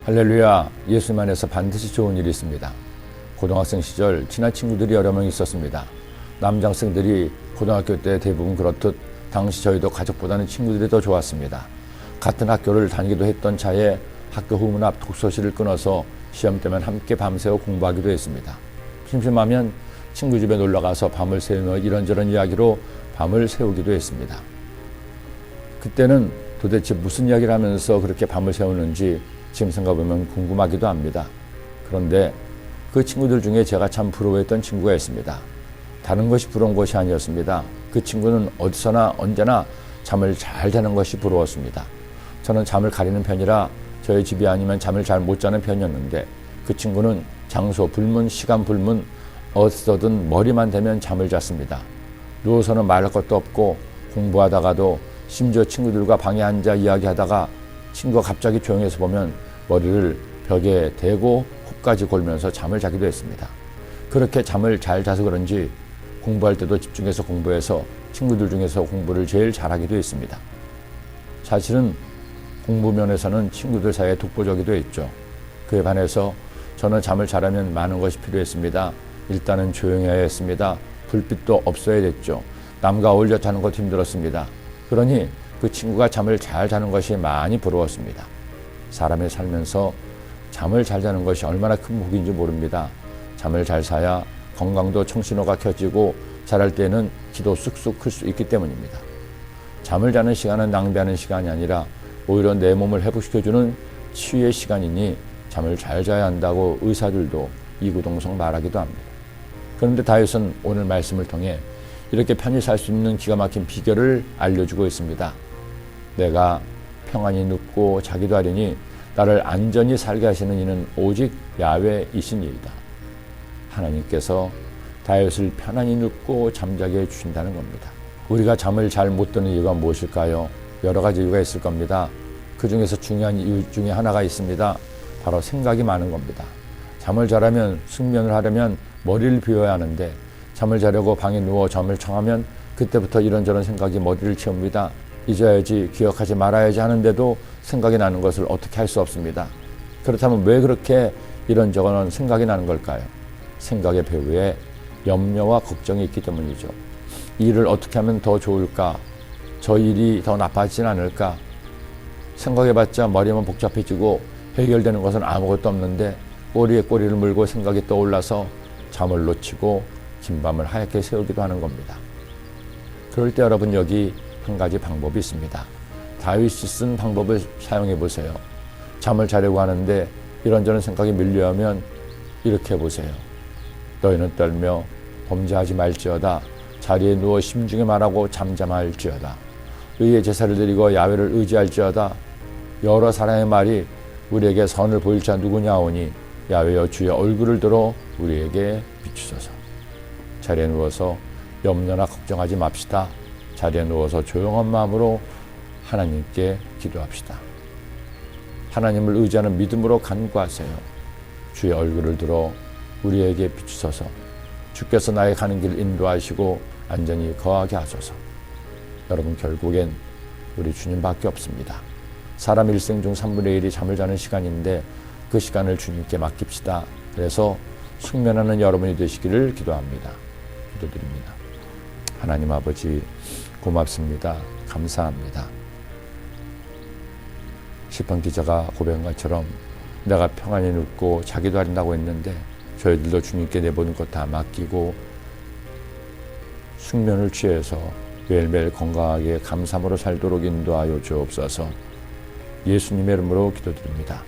할렐루야, 예수님 안에서 반드시 좋은 일이 있습니다. 고등학생 시절 친한 친구들이 여러 명 있었습니다. 남장생들이 고등학교 때 대부분 그렇듯 당시 저희도 가족보다는 친구들이 더 좋았습니다. 같은 학교를 다니기도 했던 차에 학교 후문 앞 독서실을 끊어서 시험 때면 함께 밤새워 공부하기도 했습니다. 심심하면 친구 집에 놀러가서 밤을 새우며 이런저런 이야기로 밤을 새우기도 했습니다. 그때는 도대체 무슨 이야기를 하면서 그렇게 밤을 새우는지 지금 생각해보면 궁금하기도 합니다. 그런데 그 친구들 중에 제가 참 부러워했던 친구가 있습니다. 다른 것이 부러운 것이 아니었습니다. 그 친구는 어디서나 언제나 잠을 잘 자는 것이 부러웠습니다. 저는 잠을 가리는 편이라 저희 집이 아니면 잠을 잘 못 자는 편이었는데 그 친구는 장소 불문, 시간 불문, 어디서든 머리만 대면 잠을 잤습니다. 누워서는 말할 것도 없고 공부하다가도 심지어 친구들과 방에 앉아 이야기하다가 친구가 갑자기 조용해서 보면 머리를 벽에 대고 코까지 골면서 잠을 자기도 했습니다. 그렇게 잠을 잘 자서 그런지 공부할 때도 집중해서 공부해서 친구들 중에서 공부를 제일 잘하기도 했습니다. 사실은 공부 면에서는 친구들 사이에 독보적이기도 했죠. 그에 반해서 저는 잠을 잘하면 많은 것이 필요했습니다. 일단은 조용해야 했습니다. 불빛도 없어야 됐죠. 남과 어울려 자는 것도 힘들었습니다. 그러니 그 친구가 잠을 잘 자는 것이 많이 부러웠습니다. 사람이 살면서 잠을 잘 자는 것이 얼마나 큰 복인지 모릅니다. 잠을 잘 자야 건강도 청신호가 켜지고 자랄 때는 기도 쑥쑥 클 수 있기 때문입니다. 잠을 자는 시간은 낭비하는 시간이 아니라 오히려 내 몸을 회복시켜주는 치유의 시간이니 잠을 잘 자야 한다고 의사들도 이구동성 말하기도 합니다. 그런데 다윗은 오늘 말씀을 통해 이렇게 편히 살 수 있는 기가 막힌 비결을 알려주고 있습니다. 내가 평안히 눕고 자기도 하려니 나를 안전히 살게 하시는 이는 오직 야훼이시니이다. 하나님께서 다윗을 편안히 눕고 잠자게 해주신다는 겁니다. 우리가 잠을 잘 못 드는 이유가 무엇일까요? 여러 가지 이유가 있을 겁니다. 그 중에서 중요한 이유 중에 하나가 있습니다. 바로 생각이 많은 겁니다. 잠을 자려면 숙면을 하려면 머리를 비워야 하는데 잠을 자려고 방에 누워 잠을 청하면 그때부터 이런저런 생각이 머리를 채웁니다. 잊어야지, 기억하지 말아야지 하는데도 생각이 나는 것을 어떻게 할 수 없습니다. 그렇다면 왜 그렇게 이런저런 생각이 나는 걸까요? 생각의 배후에 염려와 걱정이 있기 때문이죠. 이 일을 어떻게 하면 더 좋을까? 저 일이 더 나빠지진 않을까? 생각해봤자 머리만 복잡해지고 해결되는 것은 아무것도 없는데 꼬리에 꼬리를 물고 생각이 떠올라서 잠을 놓치고 긴 밤을 하얗게 새우기도 하는 겁니다. 그럴 때 여러분 여기 한 가지 방법이 있습니다. 다윗이 쓴 방법을 사용해 보세요. 잠을 자려고 하는데 이런저런 생각이 밀려오면 이렇게 해보세요. 너희는 떨며 범죄하지 말지어다. 자리에 누워 심중에 말하고 잠잠할지어다. 의의 제사를 드리고 야훼를 의지할지어다. 여러 사람의 말이 우리에게 선을 보일 자 누구냐오니 야훼여 주의 얼굴을 들어 우리에게 비추소서. 자리에 누워서 염려나 걱정하지 맙시다. 자리에 누워서 조용한 마음으로 하나님께 기도합시다. 하나님을 의지하는 믿음으로 간구하세요. 주의 얼굴을 들어 우리에게 비추소서. 주께서 나의 가는 길 인도하시고 안전히 거하게 하소서. 여러분 결국엔 우리 주님밖에 없습니다. 사람 일생 중 3분의 1이 잠을 자는 시간인데 그 시간을 주님께 맡깁시다. 그래서 숙면하는 여러분이 되시기를 기도합니다. 기도드립니다. 하나님 아버지 고맙습니다. 감사합니다. 시편 기자가 고백한 것처럼 내가 평안히 눕고 자기도 하린다고 했는데 저희들도 주님께 내보는 것 다 맡기고 숙면을 취해서 매일매일 건강하게 감사함으로 살도록 인도하여 주옵소서. 예수님의 이름으로 기도드립니다.